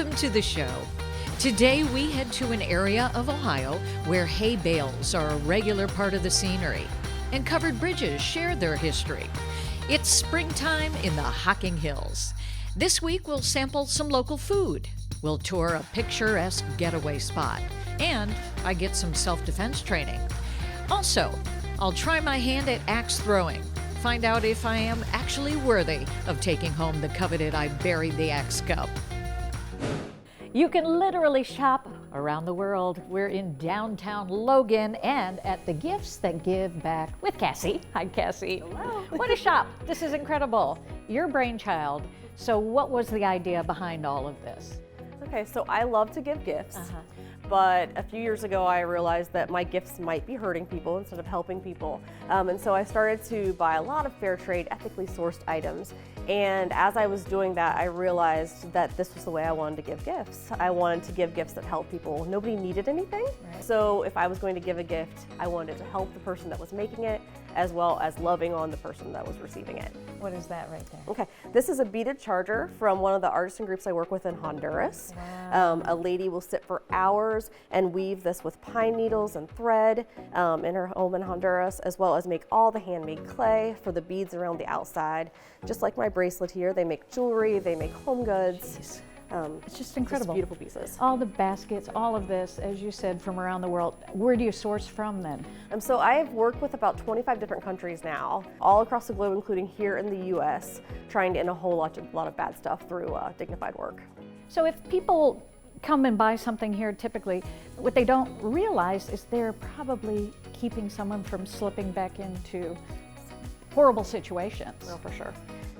Welcome to the show. Today we head to an area of Ohio where hay bales are a regular part of the scenery, and covered bridges share their history. It's springtime in the Hocking Hills. This week we'll sample some local food. We'll tour a picturesque getaway spot, and I get some self-defense training. Also, I'll try my hand at axe throwing. Find out if I am actually worthy of taking home the coveted I buried the axe cup. You can literally shop around the world. We're in downtown Logan and at the Gifts That Give Back with Cassie. Hi, Cassie. Hello. What a shop. This is incredible. Your brainchild. So what was the idea behind all of this? Okay, so I love to give gifts, but a few years ago I realized that my gifts might be hurting people instead of helping people. And so I started to buy a lot of fair trade, ethically sourced items. And as I was doing that, I realized that this was the way I wanted to give gifts. I wanted to give gifts that help people. Nobody needed anything. Right. So if I was going to give a gift, I wanted to help the person that was making it, as well as loving on the person that was receiving it. What is that right there? Okay, this is a beaded charger from one of the artisan groups I work with in Honduras. Wow. A lady will sit for hours and weave this with pine needles and thread in her home in Honduras, as well as make all the handmade clay for the beads around the outside. Just like my bracelet here, they make jewelry, they make home goods. It's just incredible. Just beautiful pieces. All the baskets, all of this, as you said, from around the world. Where do you source from then? So I have worked with about 25 different countries now, all across the globe, including here in the US, trying to end a whole lot of bad stuff through dignified work. So if people come and buy something here, typically, what they don't realize is they're probably keeping someone from slipping back into horrible situations. Oh, for sure.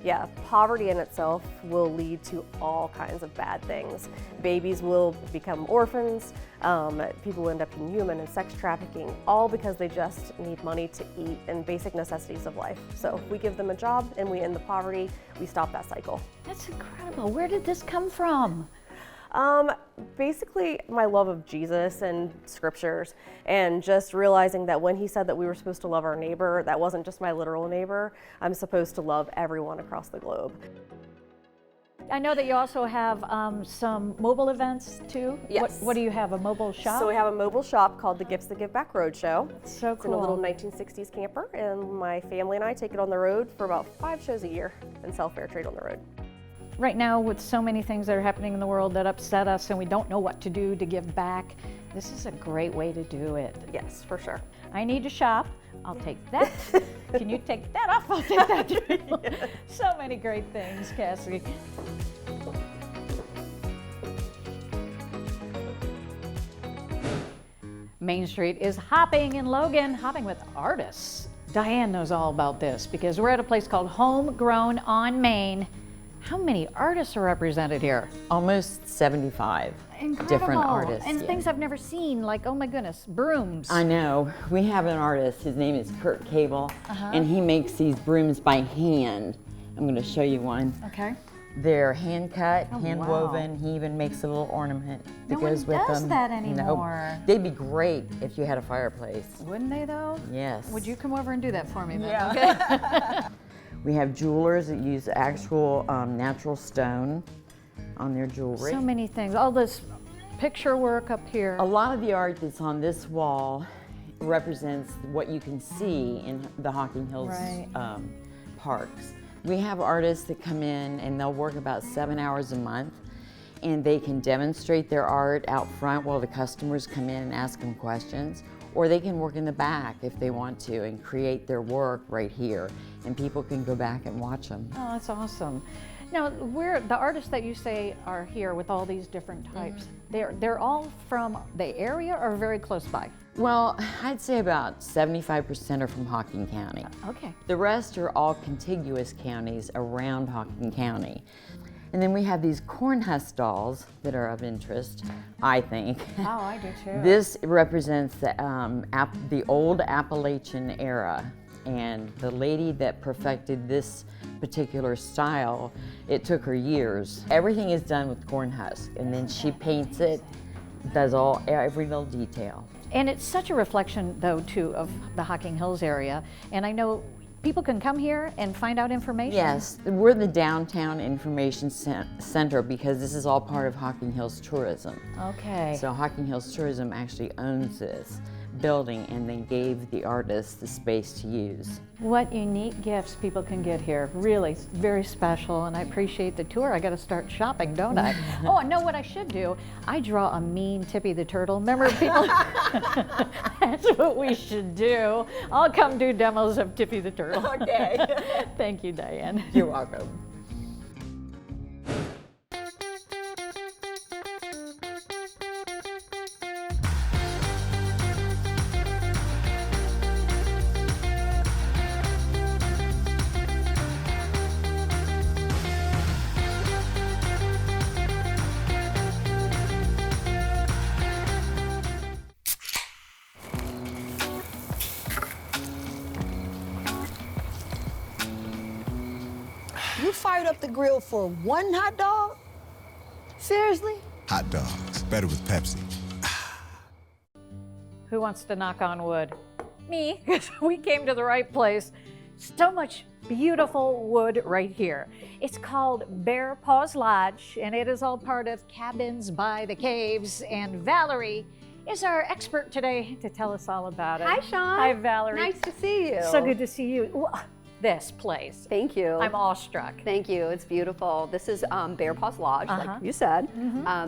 Yeah, poverty in itself will lead to all kinds of bad things. Babies will become orphans, people will end up in human and sex trafficking, all because they just need money to eat and basic necessities of life. So if we give them a job and we end the poverty, we stop that cycle. That's incredible. Where did this come from? Basically my love of Jesus and scriptures, and just realizing that when he said that we were supposed to love our neighbor, that wasn't just my literal neighbor. I'm supposed to love everyone across the globe. I know that you also have some mobile events too. Yes. What do you have, a mobile shop? So we have a mobile shop called the Gifts That Give Back Roadshow. So It's in a little 1960s camper, and my family and I take it on the road for about 5 shows a year and sell fair trade on the road. Right now, with so many things that are happening in the world that upset us and we don't know what to do to give back, this is a great way to do it. Yes, for sure. I need to shop. I'll take that. Can you take that off? I'll take that too. Yes. So many great things, Cassie. Main Street is hopping in Logan, hopping with artists. Diane knows all about this because we're at a place called Homegrown on Main. How many artists are represented here? Almost 75 different artists. And things I've never seen, like, oh my goodness, brooms. I know. We have an artist, his name is Kurt Cable, and he makes these brooms by hand. I'm going to show you one. Okay. They're hand cut, Oh, hand wow. woven. He even makes a little ornament that No goes one with does them. that anymore. No. They'd be great if you had a fireplace. Wouldn't they though? Yes. Would you come over and do that for me then? Yeah. Okay. We have jewelers that use actual natural stone on their jewelry. So many things. All this picture work up here. A lot of the art that's on this wall represents what you can see in the Hocking Hills Right. parks. We have artists that come in and they'll work about 7 hours a month, and they can demonstrate their art out front while the customers come in and ask them questions, or they can work in the back if they want to and create their work right here, and people can go back and watch them. Oh, that's awesome. Now, the artists that you say are here with all these different types, they're all from the area or very close by? Well, I'd say about 75% are from Hocking County. Okay. The rest are all contiguous counties around Hocking County. And then we have these corn husk dolls that are of interest, I think. Oh, I do too. This represents the old Appalachian era. And the lady that perfected this particular style, it took her years. Everything is done with corn husk, and then she paints it, does every little detail. And it's such a reflection, though, too, of the Hocking Hills area. And I know people can come here and find out information? Yes, we're the downtown information center because this is all part of Hocking Hills Tourism. Okay. So Hocking Hills Tourism actually owns this building and then gave the artists the space to use. What unique gifts people can get here. Really very special, and I appreciate the tour. I got to start shopping, don't I? Oh, I know what I should do. I draw a mean Tippy the Turtle. Remember, people? That's what we should do. I'll come do demos of Tippy the Turtle. Okay. Thank you, Diane. You're welcome. You fired up the grill for one hot dog? Seriously? Hot dogs, better with Pepsi. Who wants to knock on wood? Me, because we came to the right place. So much beautiful wood right here. It's called Bear Paws Lodge, and it is all part of Cabins by the Caves. And Valerie is our expert today to tell us all about it. Hi, Sean. Hi, Valerie. Nice to see you. So good to see you. This place. Thank you. I'm awestruck. Thank you. It's beautiful. This is Bear Paws Lodge, like you said.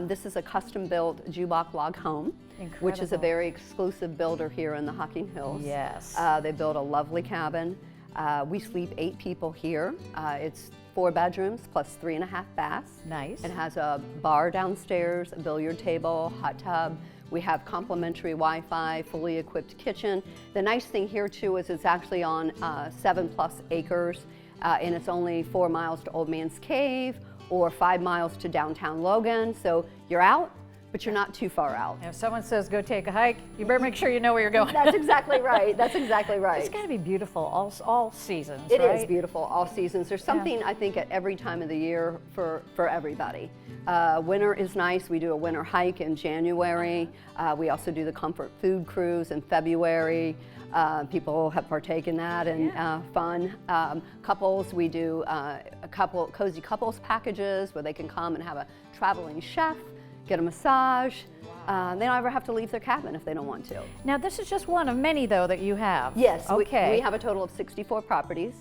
This is a custom-built jukebox log home, which is a Incredible. very exclusive builder here in the Hocking Hills. Yes. They built a lovely cabin. We sleep 8 people here. It's 4 bedrooms plus 3.5 baths. Nice. It has a bar downstairs, a billiard table, hot tub. We have complimentary Wi-Fi, fully equipped kitchen. The nice thing here too is it's actually on 7+ acres, and it's only 4 miles to Old Man's Cave or 5 miles to downtown Logan. So you're out, but you're not too far out. If someone says go take a hike, you better make sure you know where you're going. That's exactly right. That's exactly right. It's got to be beautiful all seasons, It right? is beautiful all seasons. There's something I think at every time of the year for everybody. Winter is nice. We do a winter hike in January. We also do the comfort food cruise in February. People have partaken in that and fun. Couples, we do cozy couples packages where they can come and have a traveling chef, get a massage. They don't ever have to leave their cabin if they don't want to. Now this is just one of many though that you have. Yes, Okay. we have a total of 64 properties.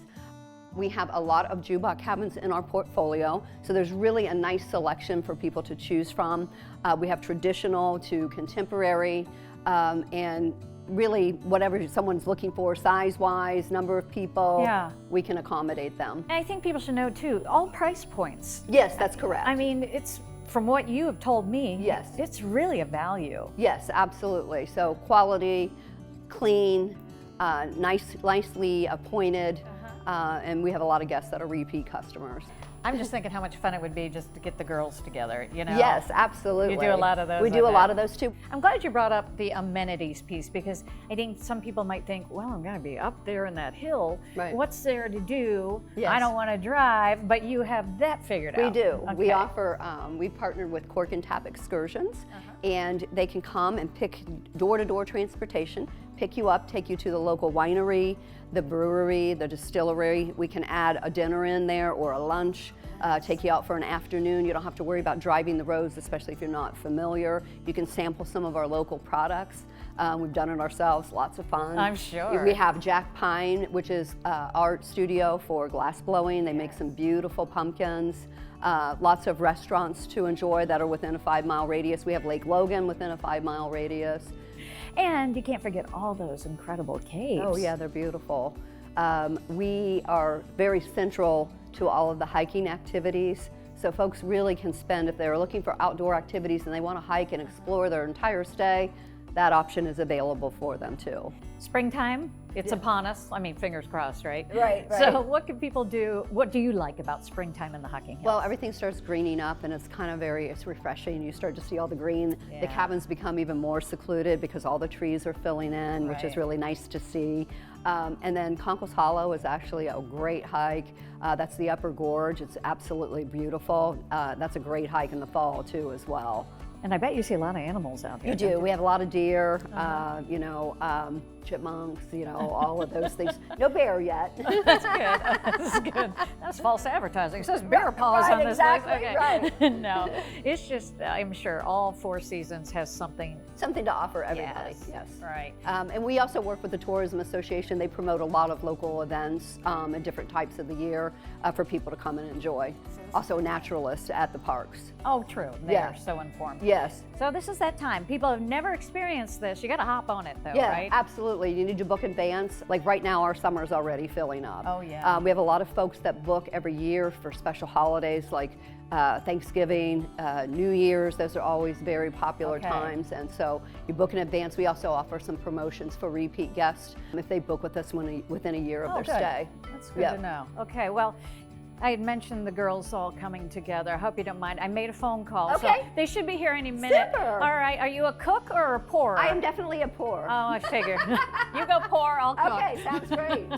We have a lot of jukebox cabins in our portfolio, so there's really a nice selection for people to choose from. We have traditional to contemporary, and really whatever someone's looking for, size-wise, number of people, we can accommodate them. And I think people should know too, all price points. Yes, that's correct. I mean, it's from what you have told me, Yes. it's really a value. Yes, absolutely. So quality, clean, nicely appointed, and we have a lot of guests that are repeat customers. I'm just thinking how much fun it would be just to get the girls together, you know? Yes, absolutely. You do a lot of those. We I do a lot bet. of those too. I'm glad you brought up the amenities piece because I think some people might think, well, I'm going to be up there in that hill. Right. What's there to do? Yes. I don't want to drive, but you have that figured We out. do. We Okay. offer, we've partnered with Cork and Tap Excursions, and they can come and pick door-to-door transportation, pick you up, take you to the local winery, the brewery, the distillery. We can add a dinner in there or a lunch. Take you out for an afternoon. You don't have to worry about driving the roads, especially if you're not familiar. You can sample some of our local products. We've done it ourselves, lots of fun. I'm sure. We have Jack Pine, which is art studio for glassblowing. They make some beautiful pumpkins. Lots of restaurants to enjoy that are within a 5-mile radius. We have Lake Logan within a 5-mile radius. And you can't forget all those incredible caves. Oh yeah, they're beautiful. We are very central to all of the hiking activities. So folks really can spend, if they're looking for outdoor activities and they want to hike and explore their entire stay, that option is available for them too. Springtime, it's upon us. I mean, fingers crossed, right? Right, So what can people do? What do you like about springtime in the Hocking Hills? Well, everything starts greening up and it's kind of it's refreshing. You start to see all the green. The cabins become even more secluded because all the trees are filling in, which is Right. really nice to see. And then Conquest Hollow is actually a great hike. That's the upper gorge. It's absolutely beautiful. That's a great hike in the fall too as well. And I bet you see a lot of animals out there. You do. We have a lot of deer, chipmunks, all of those things. No bear yet. That's good. That's good. That's false advertising. It says bear paws on this exactly, list. Okay. Right. No, it's just, I'm sure all 4 seasons has something. Something to offer everybody. Yes. Right. And we also work with the Tourism Association. They promote a lot of local events at different types of the year for people to come and enjoy. Also naturalists at the parks. Oh, true. They're so informed. Yes. So this is that time. People have never experienced this. You got to hop on it, though, Yeah, right? absolutely. You need to book in advance. Like right now, our summer's already filling up. Oh, yeah. We have a lot of folks that book every year for special holidays like Thanksgiving, New Year's. Those are always very popular times. And so you book in advance. We also offer some promotions for repeat guests if they book with us within a year of their stay. That's good to know. Okay, well, I had mentioned the girls all coming together. I hope you don't mind. I made a phone call, so they should be here any minute. Super. All right, are you a cook or a pourer? I am definitely a pourer. Oh, I figured. You go pour, I'll cook. Okay, sounds great.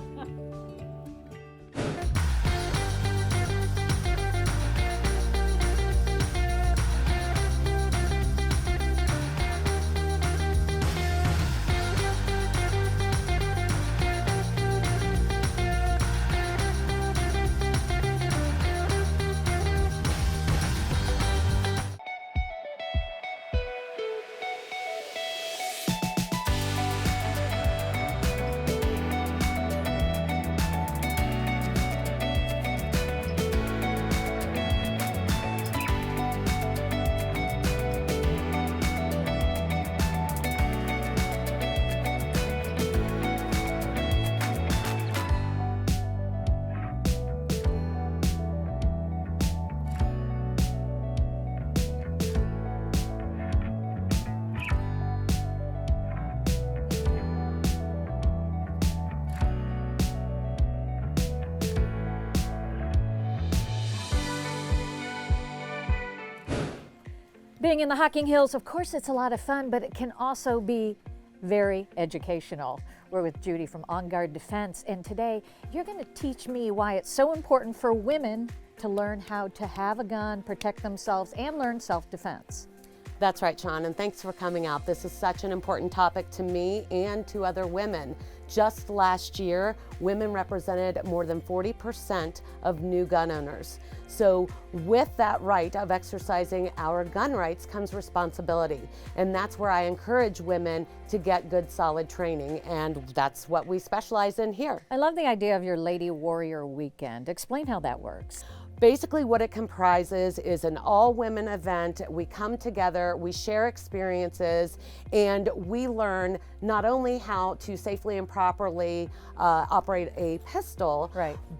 Being in the Hocking Hills, of course, it's a lot of fun, but it can also be very educational. We're with Judy from On Guard Defense, and today you're going to teach me why it's so important for women to learn how to have a gun, protect themselves, and learn self-defense. That's right, Sean, and thanks for coming out. This is such an important topic to me and to other women. Just last year, women represented more than 40% of new gun owners. So with that right of exercising our gun rights comes responsibility. And that's where I encourage women to get good, solid training. And that's what we specialize in here. I love the idea of your Lady Warrior Weekend. Explain how that works. Basically what it comprises is an all-women event. We come together, we share experiences, and we learn not only how to safely and properly operate a pistol,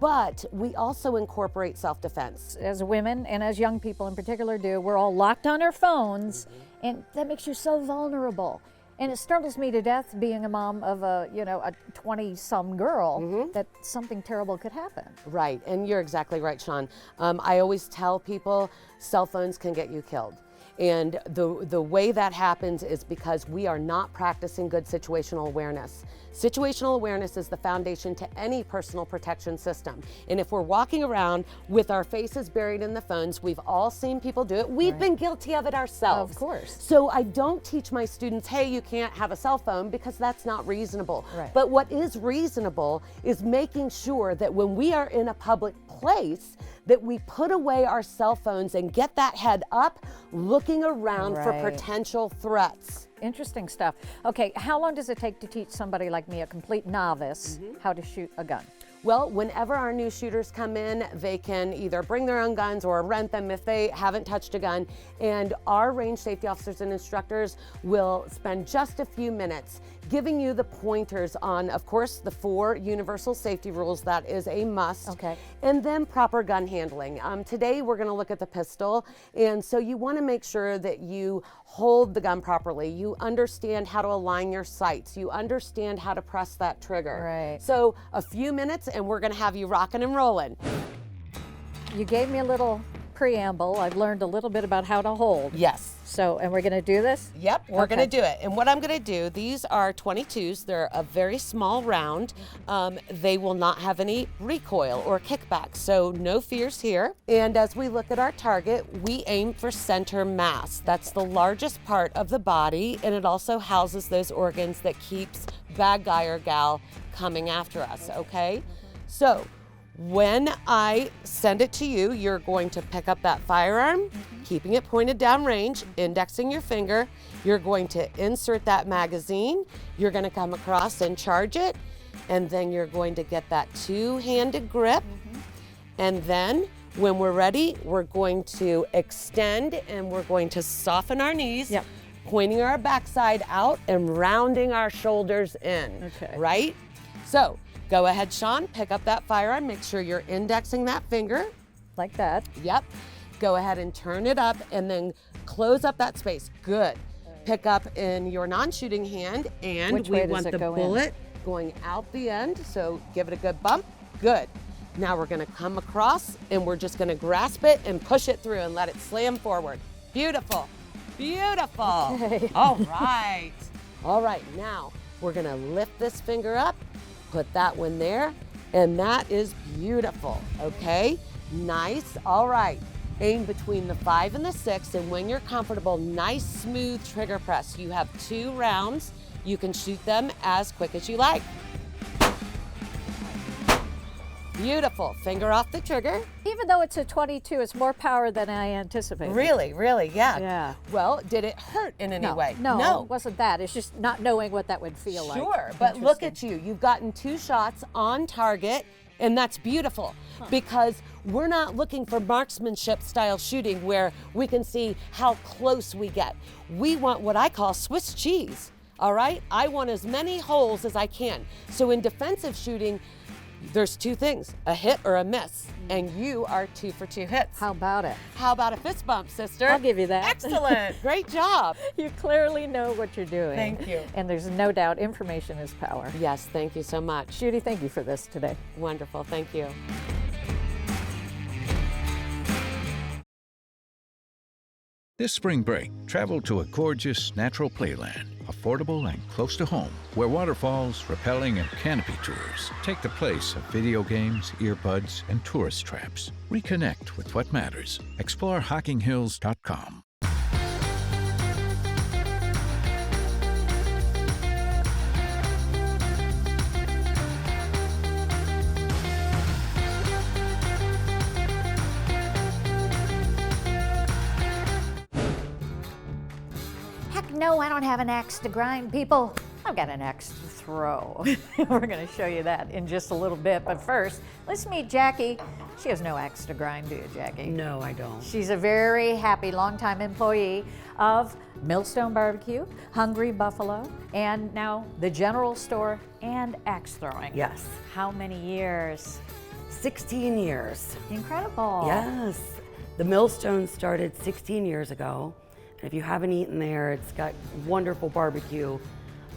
but we also incorporate self-defense. As women, and as young people in particular do, we're all locked on our phones, and that makes you so vulnerable. And it startles me to death, being a mom of a 20-some girl, that something terrible could happen. Right, and you're exactly right, Sean. I always tell people cell phones can get you killed. And the way that happens is because we are not practicing good situational awareness. Situational awareness is the foundation to any personal protection system. And if we're walking around with our faces buried in the phones, we've all seen people do it. We've been guilty of it ourselves. Of course. So I don't teach my students, hey, you can't have a cell phone, because that's not reasonable. But what is reasonable is making sure that when we are in a public place, that we put away our cell phones and get that head up, looking around for potential threats. Interesting stuff. Okay, how long does it take to teach somebody like me, a complete novice, how to shoot a gun? Well, whenever our new shooters come in, they can either bring their own guns or rent them if they haven't touched a gun. And our range safety officers and instructors will spend just a few minutes giving you the pointers on, of course, the 4 universal safety rules. That is a must. Okay. And then proper gun handling. Today we're going to look at the pistol, and so you want to make sure that you hold the gun properly. You understand how to align your sights. You understand how to press that trigger. Right. So a few minutes and we're going to have you rocking and rolling. You gave me a little preamble, I've learned a little bit about how to hold. Yes. So, and we're going to do this? Yep, we're Okay. going to do it. And what I'm going to do, these are 22s. They're a very small round. They will not have any recoil or kickback, so no fears here. And as we look at our target, we aim for center mass. That's the largest part of the body, and it also houses those organs that keeps bad guy or gal coming after us, okay? So when I send it to you, you're going to pick up that firearm, keeping it pointed down range, indexing your finger. You're going to insert that magazine. You're going to come across and charge it. And then you're going to get that two-handed grip. And then when we're ready, we're going to extend and we're going to soften our knees, pointing our backside out and rounding our shoulders in, right? So go ahead, Sean, pick up that firearm. Make sure you're indexing that finger. Like that. Yep. Go ahead and turn it up and then close up that space. Good. Pick up in your non-shooting hand, and Which we way does want it the go in? bullet going out the end, so give it a good bump. Good. Now we're gonna come across and we're just gonna grasp it and push it through and let it slam forward. Beautiful. Beautiful. Okay. All right. All right, now we're gonna lift this finger up, put that one there, and that is beautiful, okay? Nice, all right. Aim between the 5 and the 6, and when you're comfortable, nice smooth trigger press. You have 2 rounds. You can shoot them as quick as you like. Beautiful, finger off the trigger. Even though it's a 22, it's more power than I anticipated. Really, really, yeah. Yeah. Well, did it hurt in any way? No, it wasn't that. It's just not knowing what that would feel like. Sure, but look Interesting. at you. You've gotten 2 shots on target, and that's beautiful because we're not looking for marksmanship style shooting where we can see how close we get. We want what I call Swiss cheese, all right? I want as many holes as I can. So in defensive shooting, there's 2 things, a hit or a miss, and you are 2 for 2 hits. How about it? How about a fist bump, sister? I'll give you that. Excellent, great job. You clearly know what you're doing. Thank you. And there's no doubt information is power. Yes, thank you so much. Judy, thank you for this today. Wonderful, thank you. This spring break, travel to a gorgeous natural playland, affordable and close to home, where waterfalls, rappelling, and canopy tours take the place of video games, earbuds, and tourist traps. Reconnect with what matters. Explore HockingHills.com. Heck no, I don't have an axe to grind, people. I've got an axe to throw. We're going to show you that in just a little bit. But first, let's meet Jackie. She has no axe to grind, do you, Jackie? No, I don't. She's a very happy, longtime employee of Millstone Barbecue, Hungry Buffalo, and now the General Store and axe throwing. Yes. How many years? 16 years. Incredible. Yes. The Millstone started 16 years ago. If you haven't eaten there, it's got wonderful barbecue.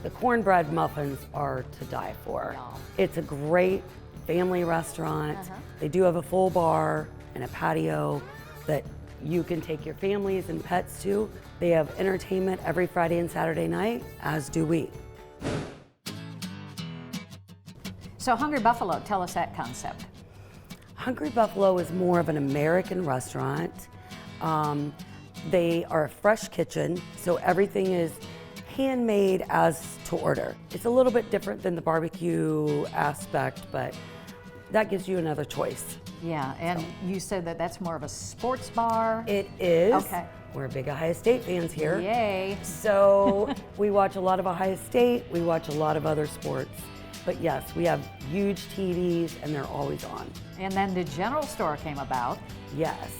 The cornbread muffins are to die for. Yum. It's a great family restaurant. They do have a full bar and a patio that you can take your families and pets to. They have entertainment every Friday and Saturday night, as do we. So Hungry Buffalo, tell us that concept. Hungry Buffalo is more of an American restaurant. They are a fresh kitchen, so everything is handmade as to order. It's a little bit different than the barbecue aspect, but that gives you another choice. Yeah, and you said that that's more of a sports bar. It is. Okay. We're big Ohio State fans here. Yay. So we watch a lot of Ohio State, we watch a lot of other sports. But yes, we have huge TVs and they're always on. And then the General Store came about. Yes.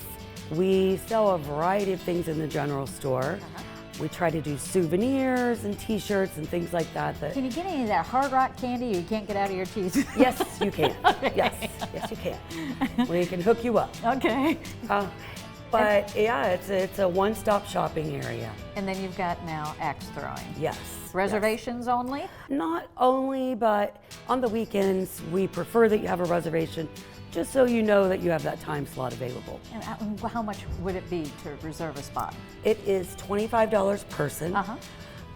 We sell a variety of things in the general store. We try to do souvenirs and t-shirts and things like that. Can you get any of that Hard Rock candy you can't get out of your teeth? Yes, you can. Yes, you can. We can hook you up. Okay. But yeah, it's a one-stop shopping area. And then you've got now axe throwing. Yes. Reservations only? Not only, but on the weekends, we prefer that you have a reservation just so you know that you have that time slot available. And how much would it be to reserve a spot? It is $25 person,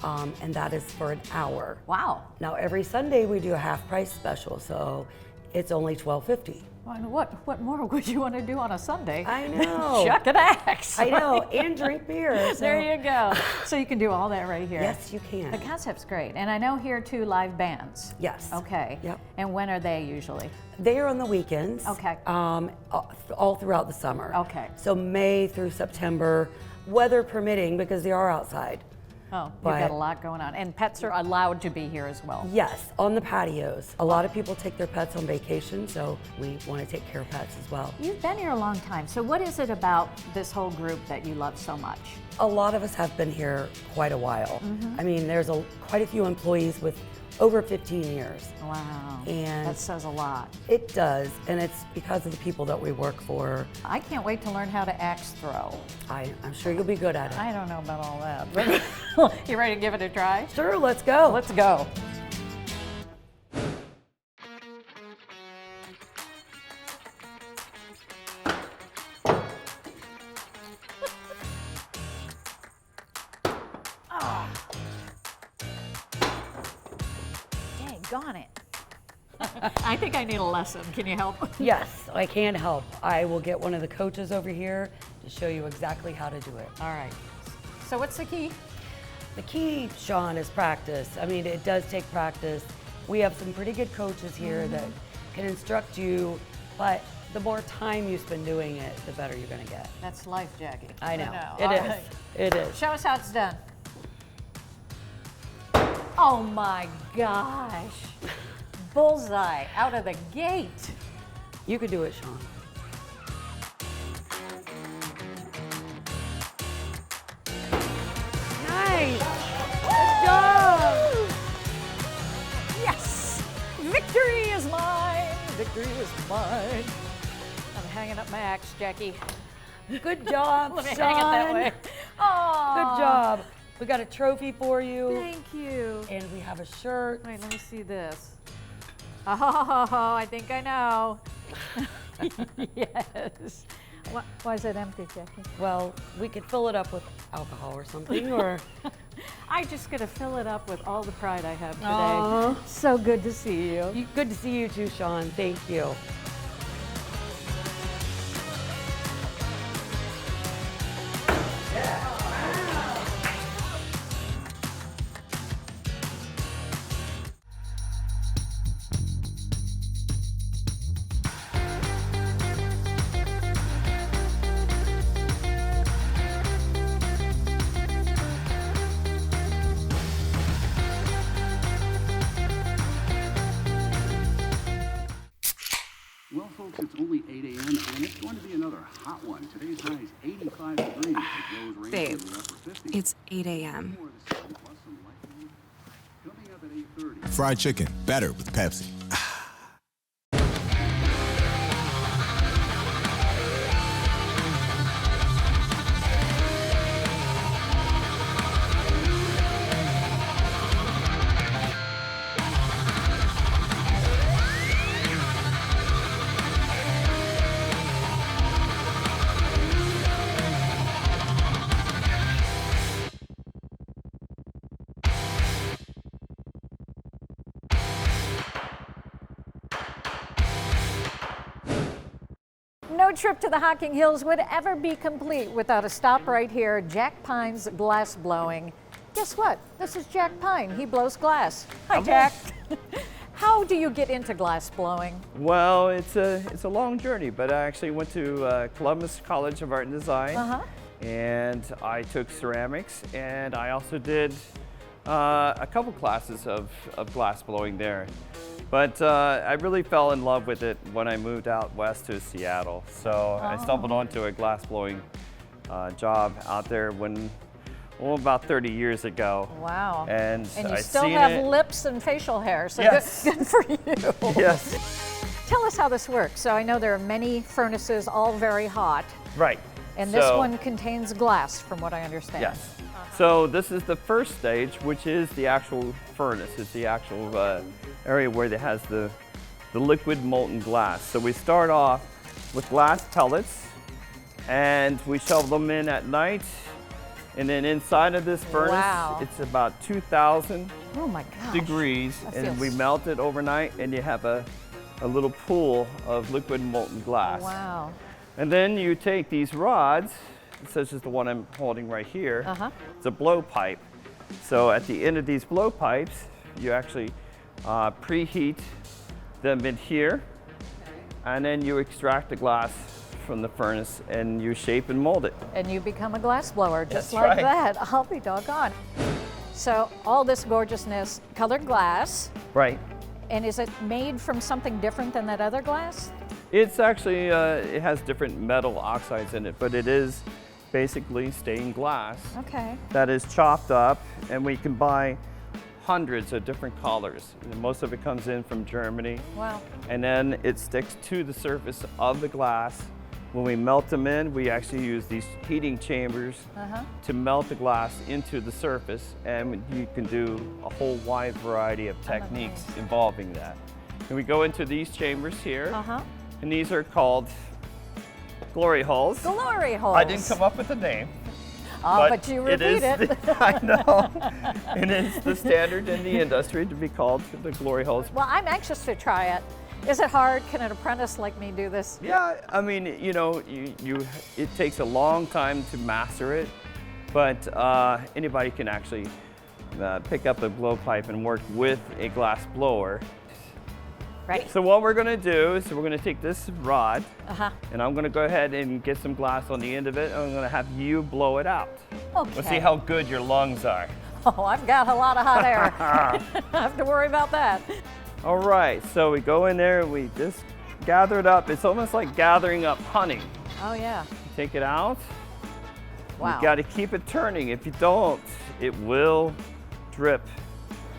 and that is for an hour. Wow. Now, every Sunday we do a half price special, so it's only $12.50. And what more would you want to do on a Sunday? I know. Chuck an axe. I know, and drink beer. So. There you go. So you can do all that right here. Yes, you can. The concept's great. And I know here too live bands. Yes. Okay. Yep. And when are they usually? They are on the weekends. Okay. All throughout the summer. Okay. So May through September, weather permitting, because they are outside. Oh, you've got a lot going on. And pets are allowed to be here as well. Yes, on the patios. A lot of people take their pets on vacation, so we want to take care of pets as well. You've been here a long time. So what is it about this whole group that you love so much? A lot of us have been here quite a while. I mean, there's quite a few employees with over 15 years. Wow, and that says a lot. It does, and it's because of the people that we work for. I can't wait to learn how to axe throw. I'm sure you'll be good at it. I don't know about all that, but you ready to give it a try? Sure, let's go. Let's go. Dang it. I think I need a lesson. Can you help? Yes, I can help. I will get one of the coaches over here to show you exactly how to do it. All right. So what's the key? The key, Sean, is practice. I mean, it does take practice. We have some pretty good coaches here that can instruct you, but the more time you spend doing it, the better you're going to get. That's life, Jackie. I know. All It is. right. It is. Show us how it's done. Oh my gosh. Bullseye out of the gate. You could do it, Sean. Nice. Good job. Yes. Victory is mine. Victory is mine. I'm hanging up my axe, Jackie. Good job, Let me Sean. hang it that way. Oh. Good job. We got a trophy for you. Thank you. And we have a shirt. Wait, let me see this. Oh, I think I know. Yes. Why is it empty, Jackie? Well, we could fill it up with alcohol or something, or... I'm just going to fill it up with all the pride I have today. Aww. So good to see you. Good to see you too, Sean. Thank you. Well, folks, it's only 8 a.m. and it's going to be another hot one. Today's high is 85 degrees. It goes ranging to the upper 50s. It's 8 a.m. More of the sun plus some light rain. Coming up at 8:30. Fried chicken, better with Pepsi. No trip to the Hocking Hills would ever be complete without a stop right here, Jack Pine's Glassblowing. Guess what? This is Jack Pine. He blows glass. Hi, Jack. How do you get into glass blowing? Well, it's a long journey, but I actually went to Columbus College of Art and Design, and I took ceramics, and I also did a couple classes of glass blowing there. But I really fell in love with it when I moved out west to Seattle. So I stumbled onto a glass blowing job out there about 30 years ago. Wow. And you I still seen have it. lips and facial hair, so Yes. good for you. Yes. Tell us how this works. So I know there are many furnaces, all very hot. Right. And this So- one contains glass, from what I understand. Yes. So this is the first stage, which is the actual furnace. It's the actual area where it has the liquid molten glass. So we start off with glass pellets, and we shovel them in at night. And then inside of this furnace, Wow. it's about 2,000 Oh my gosh. degrees, That and feels- we melt it overnight, and you have a little pool of liquid molten glass. Wow. And then you take these rods, such as the one I'm holding right here. It's a blowpipe. So at the end of these blowpipes, you actually preheat them in here, and then you extract the glass from the furnace and you shape and mold it. And you become a glass blower just That's like right. that. I'll be doggone. So all this gorgeousness, colored glass, Right. and is it made from something different than that other glass? It's actually, it has different metal oxides in it, but it is basically stained glass Okay. that is chopped up, and we can buy hundreds of different colors. And most of it comes in from Germany. Wow. And then it sticks to the surface of the glass. When we melt them in, we actually use these heating chambers to melt the glass into the surface, and you can do a whole wide variety of techniques involving that. And we go into these chambers here, and these are called glory holes. Glory holes. I didn't come up with the name. But you repeat it. I know. It is the standard in the industry to be called the glory holes. Well, I'm anxious to try it. Is it hard? Can an apprentice like me do this? Yeah, I mean, you know, it takes a long time to master it, but anybody can actually pick up a blowpipe and work with a glass blower. Ready. So what we're gonna do is we're gonna take this rod, Uh-huh. and I'm gonna go ahead and get some glass on the end of it, and I'm gonna have you blow it out. Okay. We'll see how good your lungs are. Oh, I've got a lot of hot air. I have to worry about that. All right, so we go in there, we just gather it up. It's almost like gathering up honey. Oh, yeah. Take it out. Wow. You gotta keep it turning. If you don't, it will drip.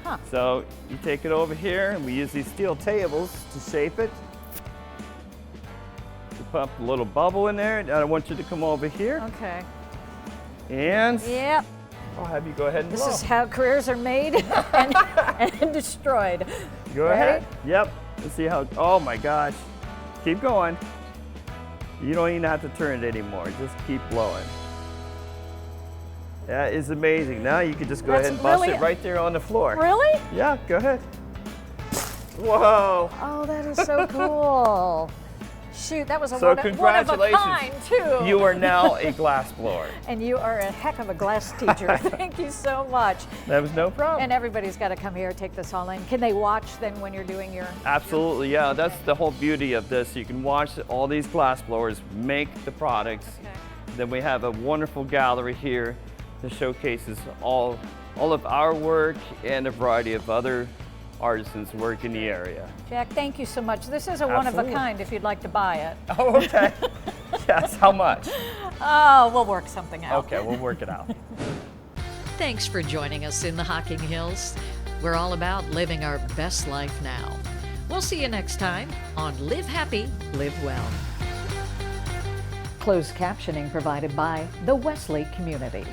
Huh. So you take it over here, and we use these steel tables to shape it. You put a little bubble in there, and I want you to come over here. Okay. And Yep. I'll have you go ahead and This blow. is how careers are made and destroyed. Go Ready? ahead. Yep. Let's see how, oh my gosh. Keep going. You don't even have to turn it anymore. Just keep blowing. That is amazing. Now you can just go ahead and bust really- it right there on the floor. Really? Yeah, go ahead. Whoa. Oh, that is so cool. Shoot, that was a So one of a congratulations. kind, too. You are now a glass blower. And you are a heck of a glass teacher. Thank you so much. That was no problem. And everybody's got to come here, take this all in. Can they watch then when you're doing your... Absolutely, yeah. That's the whole beauty of this. You can watch all these glass blowers make the products. Then we have a wonderful gallery here that showcases all of our work and a variety of other artisans work in the area. Jack, thank you so much. This is a one of a Absolutely. kind if you'd like to buy it. Oh, okay. Yes, how much? Oh, we'll work something out. Okay, we'll work it out. Thanks for joining us in the Hocking Hills. We're all about living our best life now. We'll see you next time on Live Happy, Live Well. Closed captioning provided by the Wesley Communities.